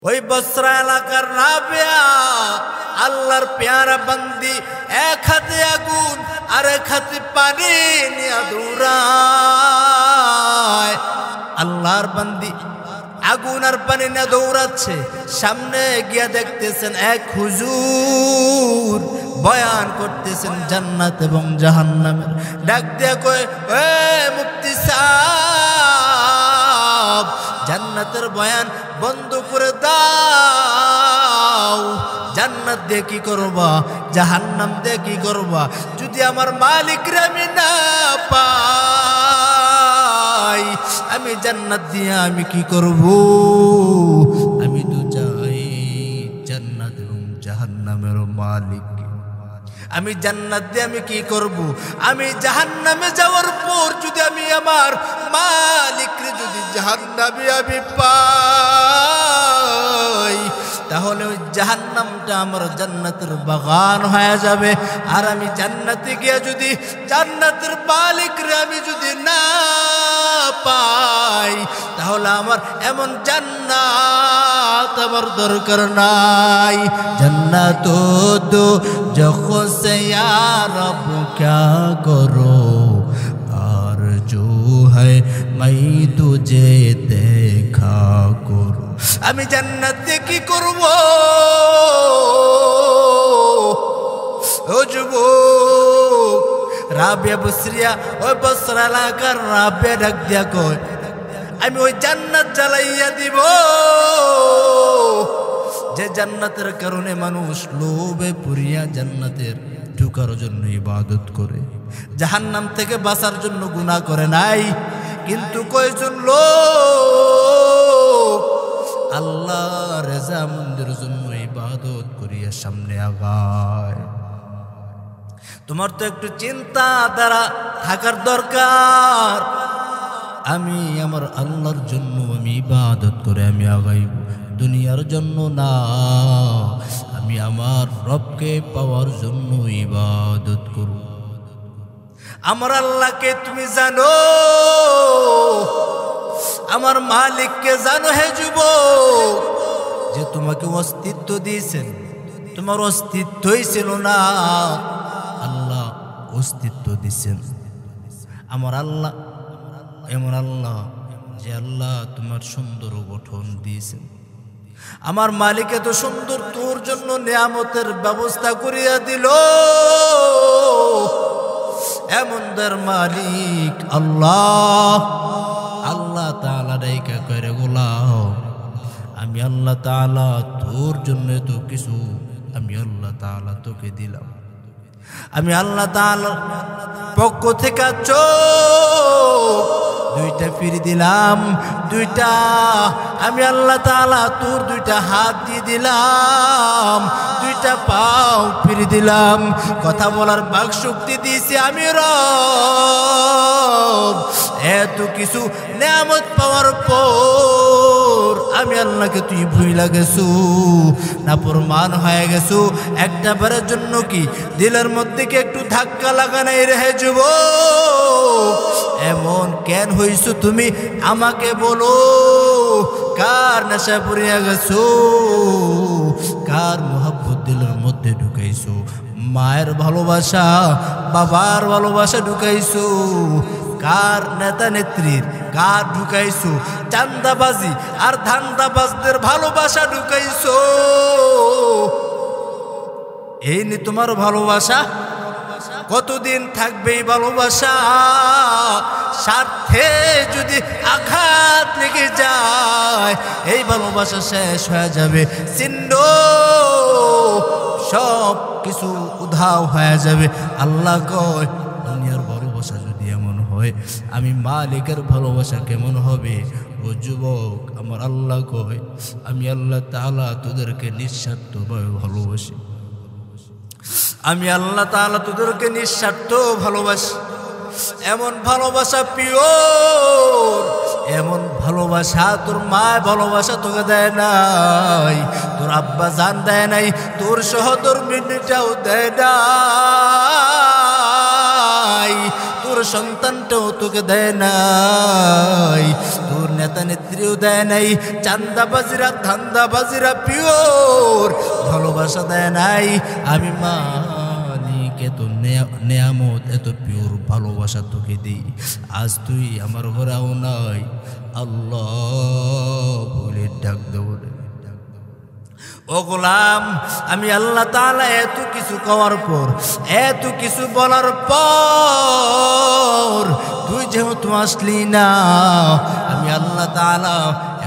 ওই বসরা এলাকার রাবেয়া আল্লাহর পেয়ারা বান্দি, এক হাতে আগুন আর এক হাতে পানি নিয়ে দৌড়ায়। আল্লাহর বান্দি আগুন আর পানি নিয়ে দৌড়াচ্ছে। সামনে গিয়া দেখতেছেন এক হুজুর বয়ান করতেছেন জান্নাত এবং জাহান্নামের। ডাক দিয়া কয়, এ মুফতি সাহেব, জান্নাতের বয়ান বন্ধ করে দাও। জান্নাত দিয়ে কি করবা, জাহান্নাম দিয়ে কি করবা? যদি আমার মালিকরে আমি না পাই, আমি জান্নাত দিয়ে আমি কি করব? আমি তো চাই জান্নাত এবং জাহান্নামের মালিক। আমি জান্নাত দিয়ে আমি কি করব? আমি জাহান্নামে যাওয়ার পর যদি আমি আমার মালিকরে যদি জাহান্নামে আমি পাই, তাহলে ওই জাহান্নামটা আমার জান্নাতের বাগান হয়ে যাবে। আর আমি জান্নাতে গিয়ে যদি জান্নাতের মালিকরে আমি যদি না পাই, তাহলে আমার এমন জান্নাত আমার দরকার নাই। জান্নাত দো যখন से या रब क्या करो, आरज़ू है मैं तुझे देखा करो। আমি জান্নাতে কি করব? ও যুবক, রাবিয়া বসরিয়া ওই বসরা এলাকার রাবিয়া ডাক দিয়া কয়, আমি ওই জান্নাত জ্বালাইয়া দিব যে জান্নাতের কারণে মানুষ লোভে পুরিয়া জান্নাতের ঢোকার জন্য ইবাদত করে, জাহান্নাম থেকে বাঁচার জন্য গুনাহ করে নাই। কিন্তু কয়জন লোক আল্লাহর রেজামন্দের জন্য ইবাদত করিয়া সামনে আগায়। তোমার তো একটু চিন্তা দ্বারা থাকার দরকার। আমি আমার আল্লাহর জন্য আমি ইবাদত করে আমি আগাইব, দুনিয়ার জন্য না। আমি আমার রবকে পাওয়ার জন্য ইবাদত করব। আমার আল্লাহকে তুমি জানো, আমার মালিককে জানো হে যুবক, যে তোমাকে অস্তিত্ব দিয়েছেন। তোমার অস্তিত্বই ছিল না, আল্লাহ অস্তিত্ব দিয়েছেন। আমার আল্লাহ এমন আল্লাহ যে আল্লাহ তোমার সুন্দর গঠন দিয়েছেন। আমার মালিক এত সুন্দর তোর জন্য নিয়ামতের ব্যবস্থা করিয়া দিল। এমন দর মালিক আল্লাহ। আল্লাহ তাআলা ডাইকা করে গোলাম, আমি আল্লাহ তাআলা তোর জন্য তো কিছু আমি আল্লাহ তাআলা তোকে দিলাম। আমি আল্লাহ তাআলার পক্ষ থেকে চোখ দুইটা ফিরে দিলাম, দুইটা আমি আল্লাহ তাআলা তোর দুইটা হাত দিয়ে দিলাম, দুইটা পাও ফিরে দিলাম, কথা বলার বাক শক্তি দিয়েছি আমি রব। এত কিছু নিয়ামত পাওয়ার পর আমি আল্লাহকে তুই ভুইলা গেছু, নাফরমান হয়ে গেছু। একটা বারের জন্য কি দিলের মধ্যে কি একটু ধাক্কা লাগা নাই রে যুবক? এমন কেন হইছো তুমি আমাকে বলো? কার নেশা পড়িয়া গেছো? কার মোহাব্বত দিলের মধ্যে ঢুকাইছো? মায়ের ভালোবাসা, বাবার ভালোবাসা ঢুকাইছো? কার নেতা নেত্রীর কার ঢুকাইছো? চান্দাবাজি আর ধান্দাবাজদের ভালোবাসা ঢুকাইছো? এই নি তোমার ভালোবাসা? কতদিন থাকবে এই ভালোবাসা? স্বার্থে যদি আঘাত লেগে যায় এই ভালোবাসা শেষ হয়ে যাবে, ছিন্ন সব কিছু উধাও হয়ে যাবে। আল্লাহ কয় দুনিয়ার ভালোবাসা যদি এমন হয়, আমি মালিকের ভালোবাসা কেমন হবে? ও যুবক, আমার আল্লাহ কয় আমি আল্লাহ তাআলা তোদেরকে নিঃস্বার্থভাবে ভালোবাসি। আমি আল্লাহ তাআলা তোদেরকে নিঃস্বার্থ ভালোবাসি। এমন ভালোবাসা পিওর, এমন ভালোবাসা তোর মা ভালোবাসা তোকে দেয় নাই, তোর আব্বা জান দেয় নাই, তোর সহধর্মিনীটাও দেয় নাই, তোর সন্তানটাও তোকে দেয় নাই, তোর নেতা নেত্রীও দেয় নাই, চান্দাবাজিরা ধান্দাবাজিরা পিওর ভালোবাসা দেয় নাই। আমি মালিক এত নেয়ামত এত পিওর ভালোবাসা তোকে দিই, আজ তুই আমার ঘরেও নাই আল্লাহ বলে ডাক দেবো। ও গোলাম, আমি আল্লাহ তাআলা এত কিছু করার পর, এত কিছু বলার পর তুই যেহেতু আসলি না, আমি আল্লাহ তাআলা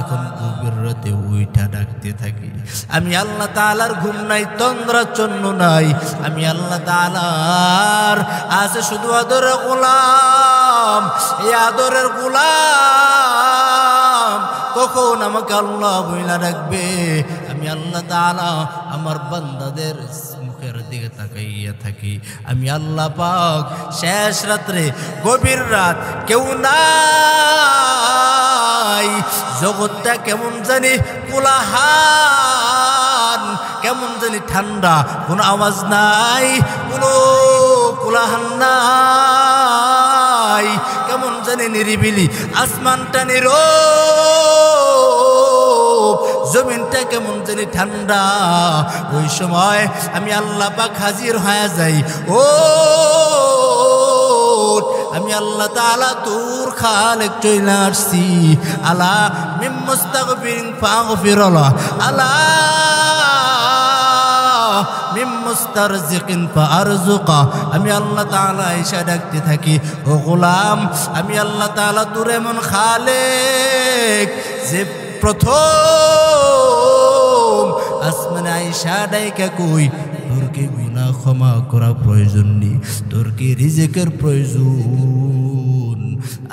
এখন গভীর রাতে উইঠা ডাকতে থাকি। আমি আল্লাহ তাআলার ঘুম নাই, তন্দ্রাচ্ছন্ন নাই। আমি আল্লাহ তাআলার আছে শুধু আদরের গোলাম। এই আদরের গোলাম কখন আমাকে আল্লাহ বইলা ডাকবে? আমি আল্লাহ তাআলা আমার বান্দাদের মুখের দিকে তাকাইয়া থাকি। আমি আল্লাহ পাক শেষ রাত্রে, গভীর রাত, কেউ নাই, জগৎটা কেমন জানি কোলাহল, কেমন জানি ঠান্ডা, কোনো আওয়াজ নাই, কোনো কোলাহল নাই, কেমন জানি নিরিবিলি, আসমানটা নীরব, জমিনটা কেমন জানি ঠান্ডা। ওই সময় আমি আল্লাহ পাক হাজির হয়ে যাই। ও আমি আল্লাহ তাআলা তোর খালেক চলে আসছি। আলা মিম মুস্তাগফিরিন ফাগফিরলা, আলা মিম মুস্তারজিকিন ফারজুকা। আমি আল্লাহ তাআলা এসে ডাকতে থাকি, ও গোলাম, আমি আল্লাহ তাআলা তোর এমন খালেক যে প্রথম আসমানে আইসা ডাইকা কই, তোর কি গুনাহ ক্ষমা করা প্রয়োজন নেই, তোর কি রিজিকের প্রয়োজন?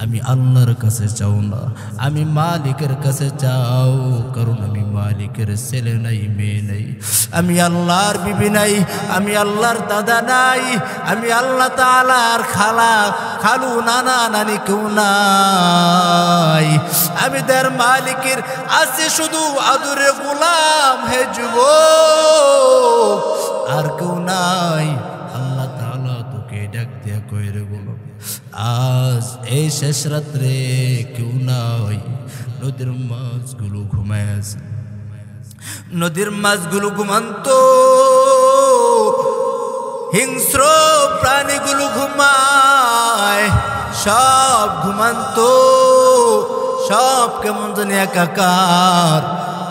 আমি আল্লাহর কাছে চাও না, আমি মালিকের কাছে চাও, কারণ আমি মালিকের ছেলে নাই, মেয়ে নাই, আমি আল্লাহর বিবি নাই, আমি আল্লাহর দাদা নাই, আমি আল্লাহ তাআলার খালা খালু নানা নানি কেউ নাই। আমি তার মালিকের আছে শুধু আদরে গোলাম। হে যুবক, আর কেউ নাই। আল্লাহ তাআলা তোকে ডাক দিয়া কই রে গোলাম, আজ এই শেষ রাত্রে কেউ নাই, নদীর মাছগুলো ঘুমায় আছে, নদীর মাছগুলো ঘুমান্ত, হিংস্র প্রাণীগুলো ঘুমায়, সব ঘুমান্ত, সব কেমন জানি একাকার।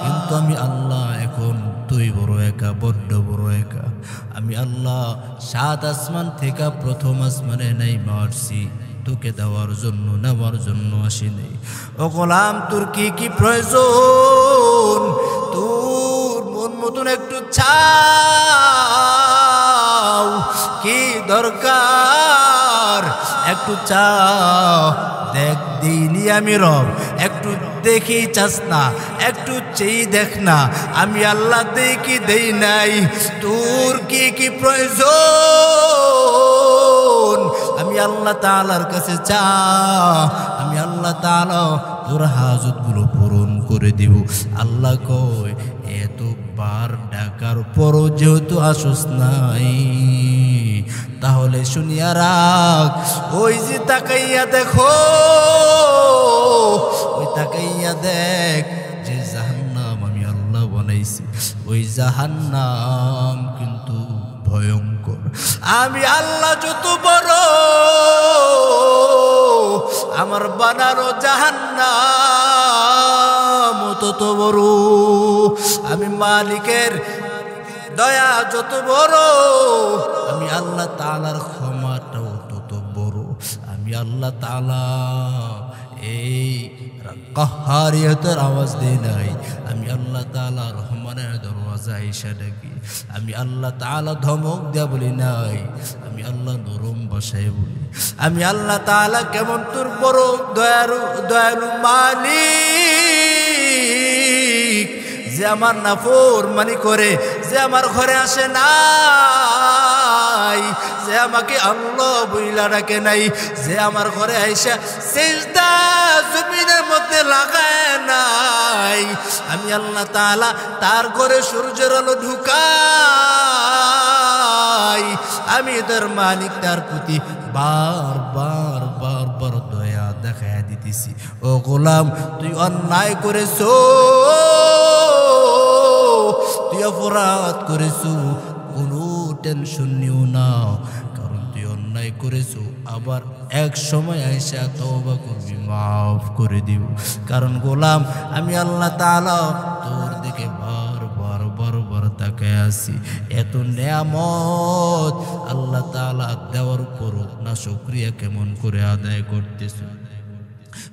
কিন্তু আমি আল্লাহ এখন তুই বড় একা, বড্ড বড় একা। আমি আল্লাহ 7 আসমান থেকে প্রথম আসমানে নাই মারছি, তোকে দেওয়ার জন্য, নেওয়ার জন্য আসিনি। ও গোলাম, তোর কি কি প্রয়োজন? তোর মন মতন একটু চাও, কি দরকার একটু চাও। দেখ দিইনি আমি রব, একটু দেখি চাস না, একটু চেয়ে দেখ না, আমি আল্লাহ দেখি দেই নাই। তোর কি কি প্রয়োজন? আমি আল্লাহ তাআলার কাছে চা, আমি আল্লাহ তাআলা তোর হাজতগুলো পূরণ করে দিব। আল্লাহ কয়, এতবার ডাকার পরও যেহেতু আসস নাই, তাহলে শুনিয়া রাখ, ওই যে তাকাইয়া দেখো, ওই তাকাইয়া দেখ যে জাহান্নাম আমি আল্লাহ বানাইছি, ওই জাহান্নাম কিন্তু ভয়ঙ্কর। আমি আল্লাহ যত বড়, আমার বানানো জাহান্নাম তত বড়। আমি মালিকের দয়া যত বড়, আমি আল্লাহ তাআলার ক্ষমাটাও তত বড়। আমি আল্লাহ তাআলা এই কাহারিয়তের আওয়াজ দেই নাই, আমি আল্লাহ তাআলা রহমানের দরওয়াজা এসে ডাকি। আমি আল্লাহ তাআলা ধমক দেয়া বলি নাই, আমি আল্লাহ নরম ভাষায় বলি। আমি আল্লাহ তাআলা কেমন তোর বড় দয়ালু মালিক, যে আমার নাফরমানি করে, যে আমার ঘরে আসে নাই, যে আমাকে আল্লাহ বইলা ডাকে নাই, যে আমার ঘরে আইসা সিজদা জমিনের মধ্যে লাগায় নাই। আমি আল্লাহ তাআলা তার ঘরে সূর্যের আলো ঢুকাই। আমি তার মালিক, তার প্রতি বারবার দিছি। ও গোলাম, তুই অন্যায় করেছো, তুই অপরাধ করেছো, কোনো টেনশন নিও না, কারণ তুই অন্যায় করেছো। আবার এক সময় আইসা তওবা করবি, মাফ করে দিব। কারণ গোলাম, আমি আল্লাহ তাআলা তোর দিকে বারবার বারবার তাকায় আছি। এত নেয়ামত আল্লাহ তাআলা দেওয়ার পরও না শুকরিয়া কেমন করে আদায় করতেছো।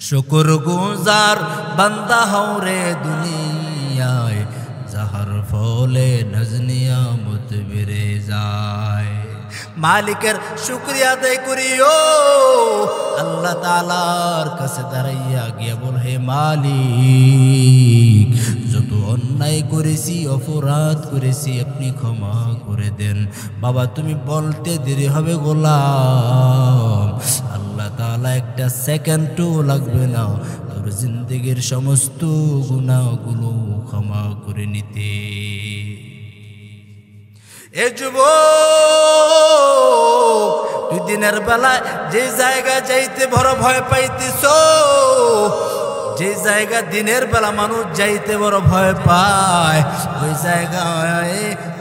শুকর গুজার বান্দা হও রে দুনিয়ায়, যাহার ফলে নজনিয়ামত বেড়ে যায়। মালিকের শুকরিয়া আদায় করিও, আল্লাহ তাআলার কাছে দাঁড়াইয়া গিয়া বল, হে মালিক, যত অন্যায় করেছি, অপরাধ করেছি, আপনি ক্ষমা করে দেন। বাবা, তুমি বলতে দেরি হবে গোলাম, আল্লাহ তাআলা একটা সেকেন্ডও লাগবে না তোর জিন্দেগির সমস্ত গুনাহগুলো ক্ষমা করে নিতে। এ যুবক, তুই দিনের বেলায় যে জায়গায় যাইতে বড় ভয় পাইতেছ, যে জায়গা দিনের বেলা মানুষ যাইতে বড় ভয় পায়, ওই জায়গায়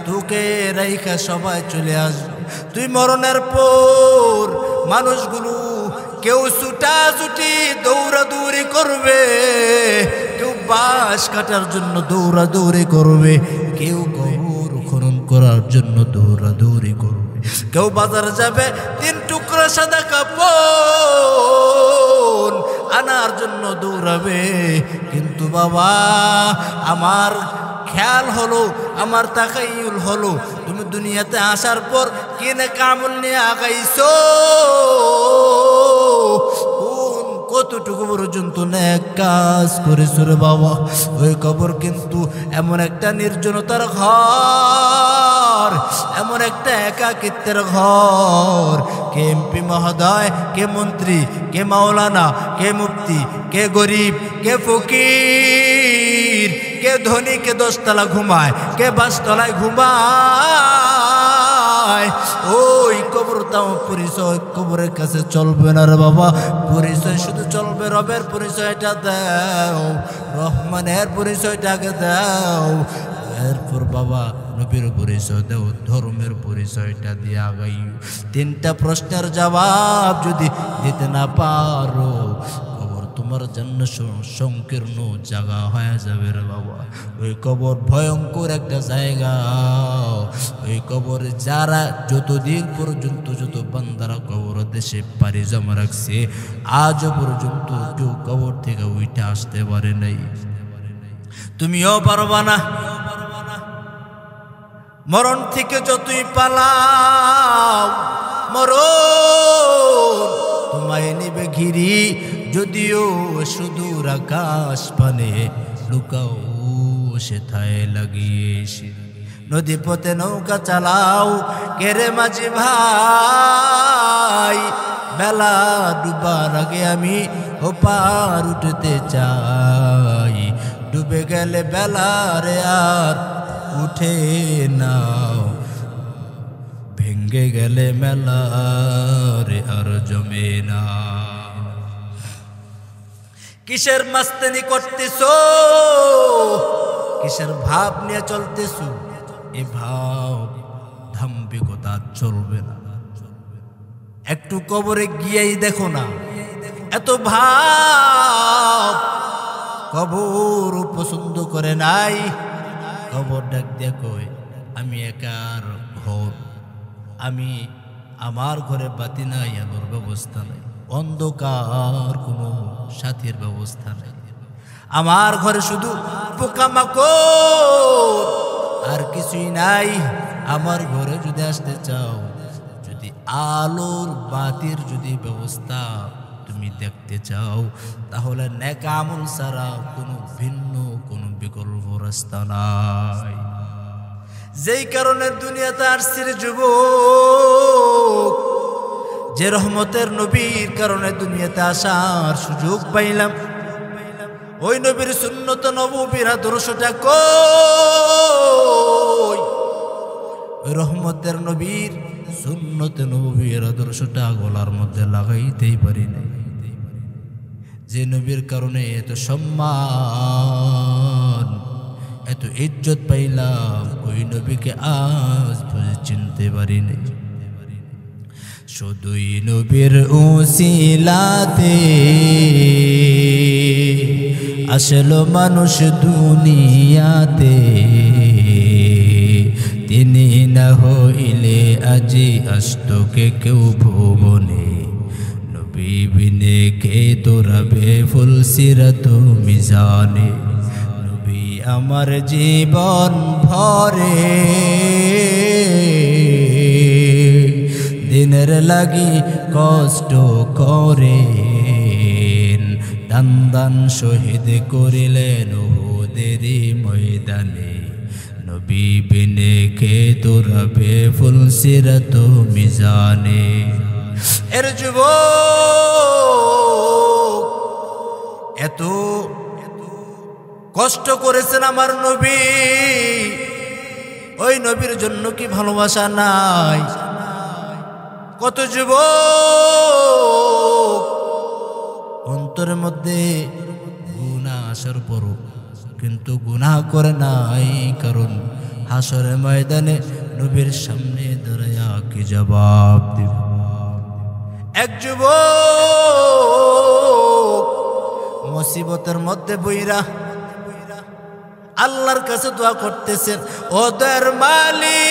তোকে রাইখা সবাই চলে আসবে। তুই মরণের পর মানুষগুলো কেউ ছুটাছুটি দৌড়াদৌড়ি করবে, কেউ বাঁশ কাটার জন্য দৌড়াদৌড়ি করবে, কেউ কবর খনন করার জন্য দৌড়াদৌড়ি করবে, কেউ বাজার যাবে 3 টুকরা সাদা কাপড় আনার জন্য দৌড়াবে। কিন্তু বাবা, আমার খেয়াল হলো, আমার তাকাইউল হলো, তুমি দুনিয়াতে আসার পর কিনে কামল নিয়ে আগাইছো, কতটুকু পর্যন্ত নেক কাজ করেছো রে বাবা। ওই কবর কিন্তু এমন একটা নির্জনতার ঘর, এমন একটা একাকিত্বের ঘর। কে এমপি মহোদয়, কে মন্ত্রী, কে মাওলানা, কে মুফতি, কে গরিব, কে ফকির, কে ধনী, কে 10 তলা ঘুমায়, কে 5 তলায় ঘুমায়। ওই কবরটাও পরিচয় কবরের কাছে চলবে না রে বাবা। পরিচয় শুধু চলবে রবের পরিচয়টা দাও, রহমানের পরিচয়টাকে দাও। এরপর বাবা নবীর পরিচয় দাও, ধর্মের পরিচয়টা দিয়ে আগাই। 3টা প্রশ্নের জবাব যদি দিতে না পারো, কবর তোমার জন্য সংকীর্ণ জায়গা হয়ে যাবে রে বাবা। ওই কবর ভয়ঙ্কর একটা জায়গা। ওই কবরে যারা যতদিন পর্যন্ত, যত বান্দারা কবর দেশে পাড়ি জমা রাখছে, আজও পর্যন্ত কেউ কবর থেকে উঠে আসতে পারে নাই। তুমিও পারবা না। মরণ থেকে যতই পালাও, মরণ তোমায় নিবে ঘিরি। যদিও সুদূর আকাশ পানে লুকাও সেথায় লাগিয়ে। নদী পথে নৌকা চালাও কেরে মাঝি ভাই, বেলা ডুবার আগে আমি ওপার উঠতে চাই। ডুবে গেলে বেলা রে আর উঠে নাও, ভেঙ্গে গেলে মেলা রে আর জমে না। কিসের মাস্তানি করতেছো, কিসের ভাব নিয়ে চলতেছো? এ ভাব ধাম্বিকতা চলবে না। একটু কবরে গিয়েই দেখো না, এত ভাব কবর পছন্দ করে নাই। কবর ডাক দেখো, আমি একার ঘর, আমি আমার ঘরে বাতি নাই, আলোর ব্যবস্থা নাই, অন্ধকার কোনো সাথীর ব্যবস্থা নাই। আমার ঘরে শুধু পোকামাকড় আর কিছুই নাই। আমার ঘরে যদি আসতে চাও, যদি আলোর বাতির যদি ব্যবস্থা তুমি দেখতে চাও, তাহলে নেক আমল ছাড়া কোনো ভিন্ন কোনো বিকল্প রাস্তা নাই। যেই কারণে দুনিয়াতে আসছে যুবক, যে রহমতের নবীর কারণে দুনিয়াতে আসার সুযোগ পাইলাম, ওই নবীর সুন্নত নববীর আদর্শটা কই? ওই রহমতের নবীর সুন্নত নববীর আদর্শটা গলার মধ্যে লাগাইতেই পারি নাই। যে নবীর কারণে এত সম্মান এত ইজ্জত পাইলাম, ওই নবীকে আজ বুঝে চিনতে পারিনি। শুধুই নবীর উসিলাতে আসলো মানুষ দুনিয়াতে, তিনি না হইলে আজি আসতো কে কেউ ভুবনে। নবী বিনে কে তোরাবে ফুল সিরাত মিজানে। নবী আমার জীবন ভরে দিনের লাগি কষ্ট করেন, দান দান শহীদ করিলেন উহুদেরই ময়দানে। নবী বিনে কে তোরাবে ফুল সিরাত মিজানে। এর যুবক এত কষ্ট করেছেন আমার নবী, ওই নবীর জন্য কি ভালোবাসা নাই? কত যুবক অন্তরের মধ্যে গুনাহ আসার পরও কিন্তু গুনাহ করে নাই, কারণ হাসরের ময়দানে নবীর সামনে দাঁড়ায়া কি জবাব দিবে? এক যুবক মুসিবতের মধ্যে বইরা আল্লাহর কাছে দোয়া করতেছেন, ও দয়ার মালিক,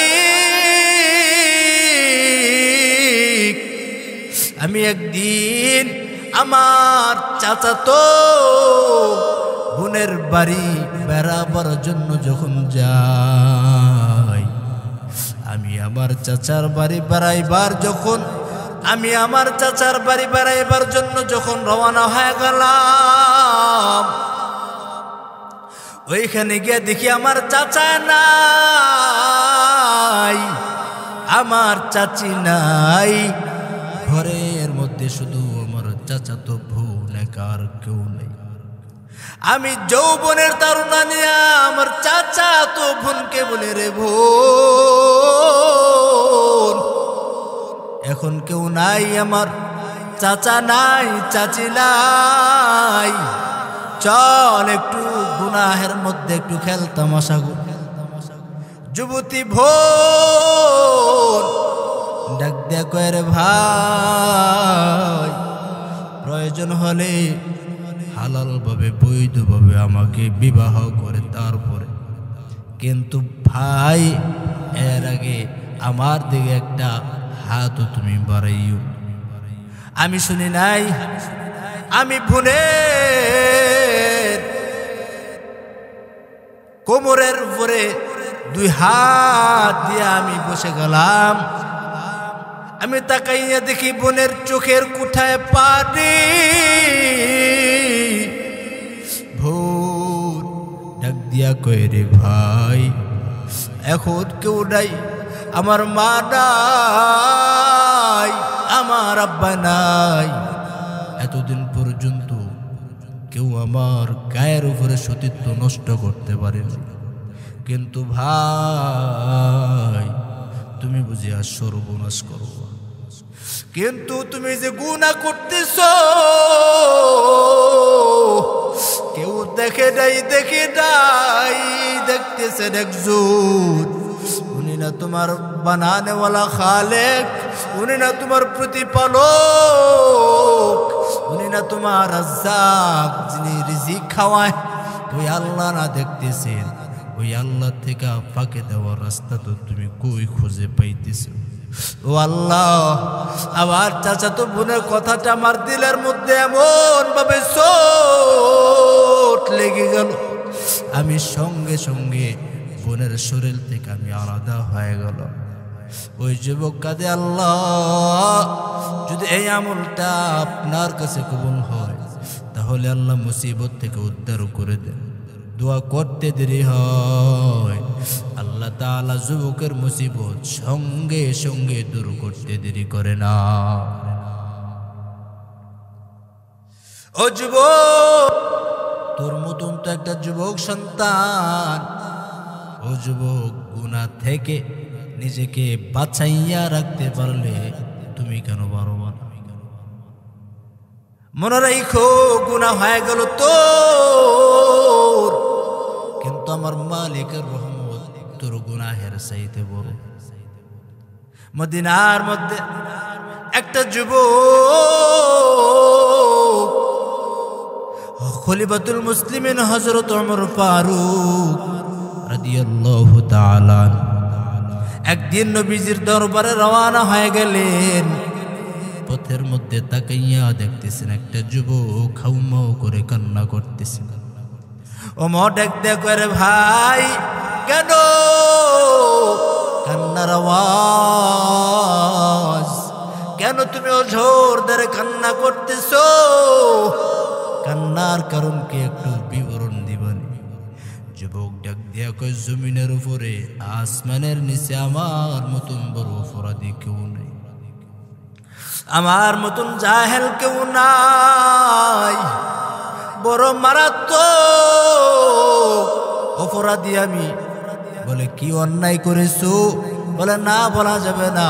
আমি একদিন আমার চাচাতো বোনের বাড়ি বেড়াবার জন্য যখন যাই, আমি আমার চাচার বাড়ি বেড়াইবার জন্য যখন রওনা হয়ে গেলাম, ওইখানে গিয়ে দেখি আমার চাচা নাই, আমার চাচি নাই, ঘরের মধ্যে শুধু আমার চাচা তো বোন, আর কেউ নেই। আমি যৌবনের তারুণা নিয়ে আমার চাচা তো বোনকে বলে, রে বোন এখন কেউ নাই, আমার চাচা নাই, চাচি নাই, চল একটু গুনাহের মধ্যে একটু খেলতাম আশা করি। যুবতী বোন ডাক দেয়া কয়, রে ভাই প্রয়োজন হলে হালাল ভাবে বৈধভাবে আমাকে বিবাহ করে তারপরে, কিন্তু ভাই এর আগে আমার দিকে একটা হাতও তুমি বাড়াইও। আমি শুনি নাই, আমি বোনের কোমরের উপরে দুই হাত দিয়ে আমি বসে গেলাম। আমি তাকাইয়া দেখি বোনের চোখের কোঠায় পানি। ভোর ডাক দিয়া কয়, রে ভাই এখন কেউ নাই, আমার মা নাই, আমার আব্বা নাই, এতদিন পর্যন্ত কেউ আমার গায়ের উপরে সতীত্ব নষ্ট করতে পারেনি, কিন্তু ভাই তুমি বুঝি আর সর্বনাশ করো, কিন্তু তুমি যে গুনাহ করতেছ কেউ দেখে নাই, দেখতেছেন একজন, উনি না তোমার বানানেওয়ালা খালেক, উনি না তোমার প্রতিপালক, উনি না তোমার রাজ্জাক যিনি রিজিক খাওয়ায়, ওই আল্লাহ না দেখতেছেন? ওই আল্লাহ থেকে ফাঁকে দেওয়ার রাস্তা তো তুমি কই খুঁজে পাইতেছো? ও আল্লাহ, আমার চাচাতো বোনের কথাটা আমার দিলের মধ্যে এমন ভাবে চোট লেগে গেল, আমি সঙ্গে সঙ্গে বোনের শরীর থেকে আমি আলাদা হয়ে গেল। ওই যুবক কাঁদে, আল্লাহ যদি এই আমলটা আপনার কাছে কবুল হয় তাহলে আল্লাহ মুসিবত থেকে উদ্ধার করে দেন। দোয়া করতে দেরি হয়, আল্লাহ তাআলা যুবকের মুসিবত সঙ্গে সঙ্গে দূর করতে দেরি করে না। ও যুবক, তোর মতন তো একটা যুবক সন্তান, ও যুবক গুনাহ থেকে নিজেকে বাঁচাইয়া রাখতে পারলে তুমি কেন পারবা না? মনে রাখো গুনাহ হয়ে গেল তোর, কিন্তু আমার মালিকের রহমত তোর গুনাহের চাইতে বড়। মদিনার মধ্যে একটা যুবক খলিফাতুল মুসলিমিন হযরত ওমর ফারুক রাদিয়াল্লাহু তাআলা একদিন নবীজির দরবারে রওনা হয়ে গেলেন। পথের মধ্যে তাকাইয়া দেখতেছেন একটা যুবক খাউমাউ করে কান্না করতেছে। ওমর ডাক দেয়া করে, ভাই কেন কান্নার আওয়াজ? কেন তুমি অঝোর ধরে কান্না করতেছো? কান্নার কারণ কি একটু বিবরণ দিবেন? যুবক ডাক দিয়া কয়, জমিনের উপরে আসমানের নিচে আমার মতন বড় অপরাধী কেউ নেই, আমার মতন জাহেল কেউ নাই, বড় মারাত্মক অপরাধী আমি। বলে কি অন্যায় করেছো? বলে না, বলা যাবে না।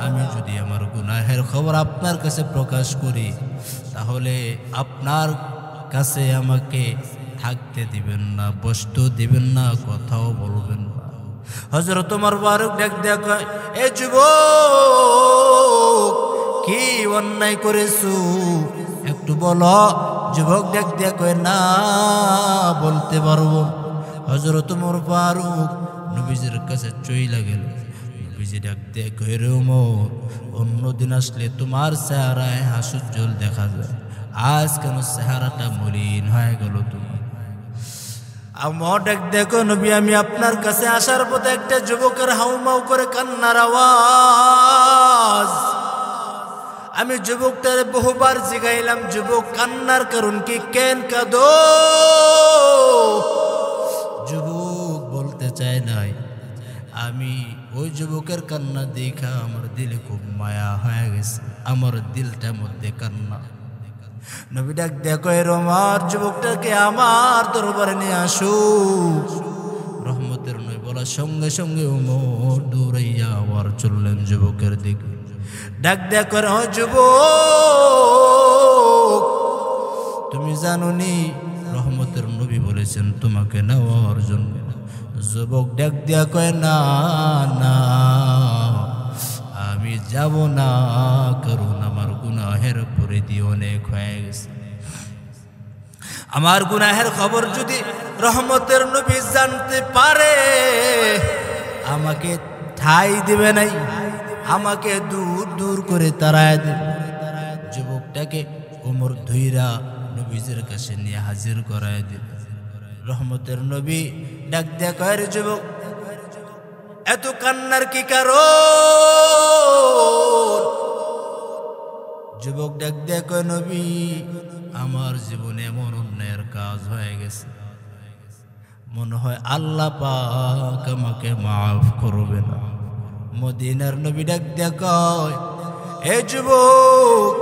আমি যদি আমার গুনাহের খবর আপনার কাছে প্রকাশ করি তাহলে আপনার কাছে আমাকে থাকতে দিবেন না, বসতে দিবেন না, কথাও বলবেন না। হযরত ওমর ফারুক ডাক দেয়া কয়, এ যুবক কি অন্যায় করেছো একটু বলো। যুবক ডাক দেয়া কয়, না বলতে পারবো। হযরত ওমর ফারুক নবীজির কাছে চইলা গেল। নবীজি ডাক দেয়া কয়, রে ওমর, অন্যদিন আসলে তোমার চেহারায় হাস্যোজ্জ্বল দেখা যায়, আজ কেন চেহারাটা মলিন হয়ে গেল তোমার? আমার ডাক দেখো নবী, আমি আপনার কাছে আসার পথে একটা যুবকের হাউমাউ করে কান্নার আওয়াজ। আমি যুবকটারে বহুবার জিগাইলাম, যুবক কান্নার কারণ কি, কেন কাঁদো? যুবক বলতে চায় নাই। আমি ওই যুবকের কান্না দেখা আমার দিলে খুব মায়া হয়ে গেছে, আমার দিলটার মধ্যে কান্না। নবী ডাক দেখো, এর আমার যুবকটাকে আমার দরবারে নিয়ে আসো। রহমতের নবী বলার সঙ্গে সঙ্গে ওমর দৌড়াইয়া আবার চললেন যুবকের দিকে। ডাক দেখো, যুবক তুমি জানো নি রহমতের নবী বলেছেন তোমাকে নেওয়ার জন্য? যুবক ডাক দিয়া কয়, না না আমি যাব না, কারণ আমার গুনাহের পরিধি অনেক হয়ে গেছে। আমার গুনাহের খবর যদি রহমতের নবী জানতে পারে আমাকে ঠাই দিবে নাই, আমাকে দূর দূর করে তাড়ায় দেবে। যুবকটাকে ওমর ধইরা নবীজির কাছে নিয়ে হাজির করায় দিবে। রহমতের নবী ডাক দেয়া কয়, যুবক এত কান্নার কি কারণ? যুবক ডাক দেয়া কয়, নবী আমার জীবনে এমন অন্যায়ের কাজ হয়ে গেছে, মনে হয় আল্লাহ পাক আমাকে মাফ করবে না। মদিনার নবী ডাক দেয়া কয়, এ যুবক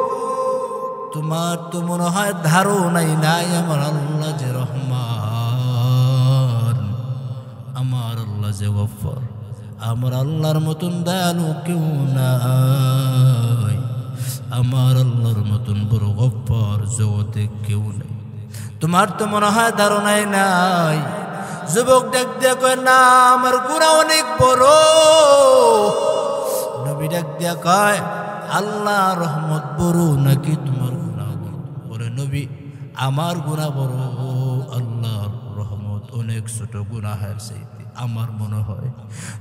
তোমার তো মনে হয় ধারণাই নাই আমার আল্লাহ যে রহমান, আমার আল্লাহ যে গফফার, আমার আল্লাহর মতন দয়ালু কেউ নাই, আমার আল্লাহর মতন বড় গফফার জগতে কেউ নেই। তোমার তো মনে হয় ধারণাই নাই। যুবক ডাক দেয়া কয়, না আমার গুনাহ অনেক বড়। নবী ডাক দেয়া কয়, আল্লাহ রহমত বড় নাকি তোমার গুনাহ বড়? বলে নবী আমার গুনাহ বড়, আল্লাহর রহমত অনেক ছোট গুনাহের চাইতে আমার মনে হয়।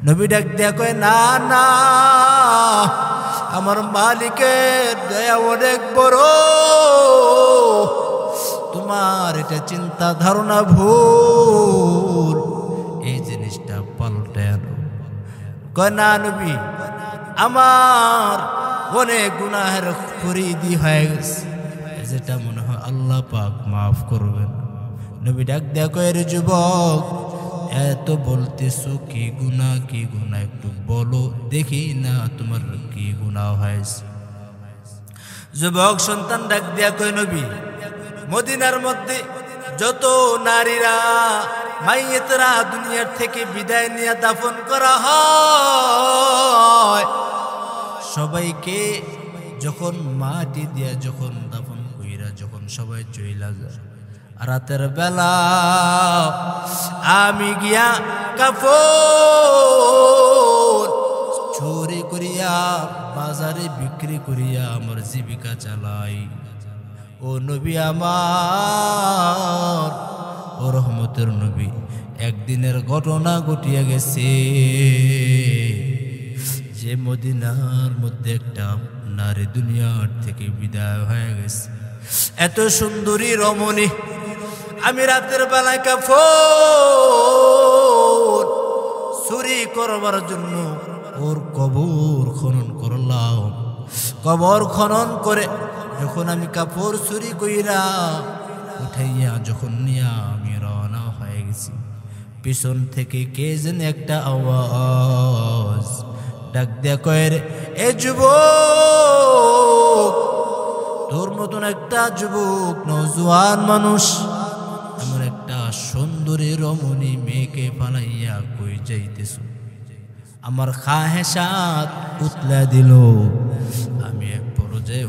নবী ডাক দেয়া কয়, না না আমার মালিকের দয়া অনেক বড়, তোমার এটা চিন্তা ধারণা ভুল, এই জিনিসটা পাল্টে আনো। কয়, না নবী আমার অনেক গুনাহের পরিধি হয়ে গেছে, যেটা মনে হয় আল্লাহ পাক মাফ করবেন। নবী ডাক দেয়া কয়, রে যুবক এত বলতেছো কি গুনাহ, কি গুনাহ একটু বলো দেখি না তোমার কি গুনাহ হয়েছে। যুবক সন্তান ডাক দেয়া কয়, নবী মদিনার মধ্যে যত নারীরা মাইয়েতরা দুনিয়ার থেকে বিদায় নিয়ে দাফন করা হয়, সবাইকে যখন মাটি দিয়া যখন দাফন কইরা সবাই চইলা যায়। রাতের বেলা আমি গিয়া কাপড় চুরি করিয়া বাজারে বিক্রি করিয়া আমার জীবিকা চালাই। ও নবী আমার, ও রহমতের নবী, একদিনের ঘটনা ঘটিয়া গেছে যে মদিনার মধ্যে একটা নারী দুনিয়ার থেকে বিদায় হয়ে গেছে। এত সুন্দরী রমণী, আমি রাতের বেলায় কাপড় চুরি করবার জন্য ওর কবর খনন করলাম। কবর খনন করে যখন আমি কাপড় চুরি কইরা উঠাইয়া যখন নিয়া আমি রওনা হয়ে গেছি, পিছন থেকে কে যেন একটা আওয়াজ ডাক দেয়া কয়, রে এ যুবক, তোর মতন একটা যুবক নওজোয়ান মানুষ এমন একটা সুন্দরী রমণী মেয়েকে পালাইয়া কই যাইতেছ? আমার খাহেসাত উতলা দিল। আমি এক পর্যায়ে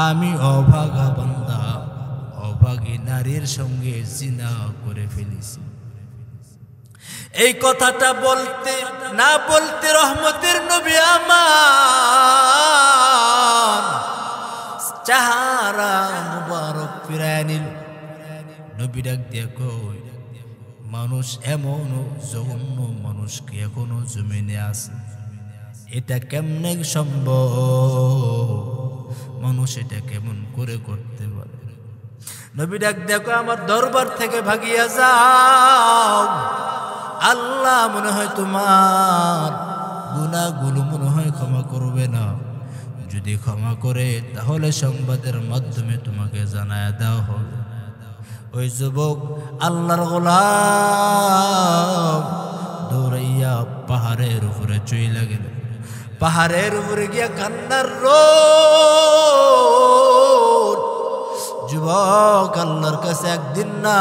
আমি অভাগা বান্দা, অভাগী নারীর সঙ্গে জিনা করে ফেলেছি। এই কথাটা বলতে না বলতে রহমতের নবী আমার চেহারা মুবারক ফিরায় নিল। নবী ডাক দিয়া কই, মানুষ এমন জঘন্য মানুষ কি এখনো জমিনে আছে? এটা কেমনে সম্ভব? মানুষ এটা কেমন করে করতে পারে? নবী ডাক দেখো, আমার দরবার থেকে ভাগিয়া যাও। আল্লাহ মনে হয় তোমার গুনাহগুলো মনে হয় ক্ষমা করবে না। যদি ক্ষমা করে তাহলে সংবাদের মাধ্যমে তোমাকে জানায় দেওয়া হবে। ওই যুবক আল্লাহর গোলাম দৌড়াইয়া পাহাড়ের উপরে চইলা গেল। পাহাড়ের উপরে গিয়া কান্নার রোল। যুবক আল্লাহর কাছে একদিন না,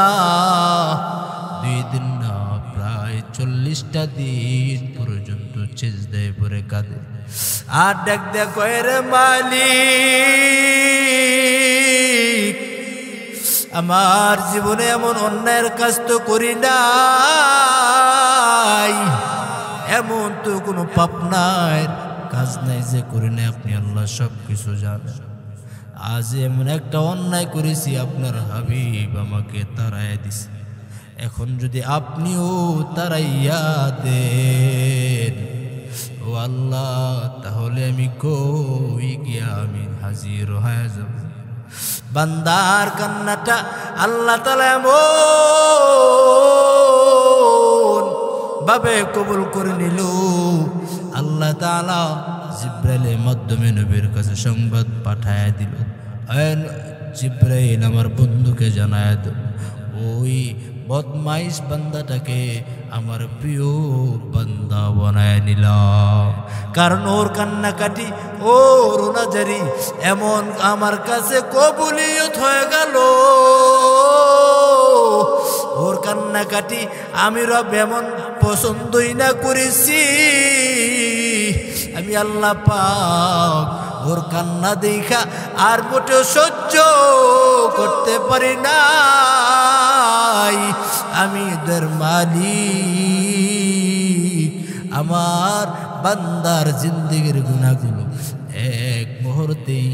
2 দিন না, প্রায় 40টা দিন পর্যন্ত সিজদায় পড়ে কাঁদে। আর ডাক দেয়া কয়, রে মালিক, আমার জীবনে এমন অন্যায়ের কাজ তো করি নাই, এমন তো কোনো পাপ নাই, কাজ নাই যে করি নাই। আপনি আল্লাহ সব কিছু জানেন। আজ এমন একটা অন্যায় করেছি, আপনার হাবিব আমাকে তাড়াইয়া দিছে। এখন যদি আপনিও তাড়াইয়া দেন ও আল্লাহ, তাহলে আমি কই গিয়া আমি হাজির হয়ে যাব। বান্দার কান্নাটা আল্লাহ তাআলা এমন ভাবে কবুল করে নিল। আল্লাহ তাআলা জিব্রাইলের মাধ্যমে নবীর কাছে সংবাদ পাঠায় দিল, জিব্রাইল আমার বন্ধুকে জানায় দাও, ওই বদমাইশ বান্দাটাকে আমার প্রিয় বান্দা বানায় নিলাম। কারণ ওর কান্নাকাটি, ও রোনাজারি এমন আমার কাছে কবুলিয়ত হয়ে গেল। ওর কান্নাকাটি আমি রব এমন পছন্দই না করেছি, আমি আল্লাহ পাক ওর কান্না দেখা আর মোটেও সহ্য করতে পারি নাই। আমি ওদের মালিক, আমার বান্দার জিন্দেগির গুনাহগুলো এক মুহূর্তেই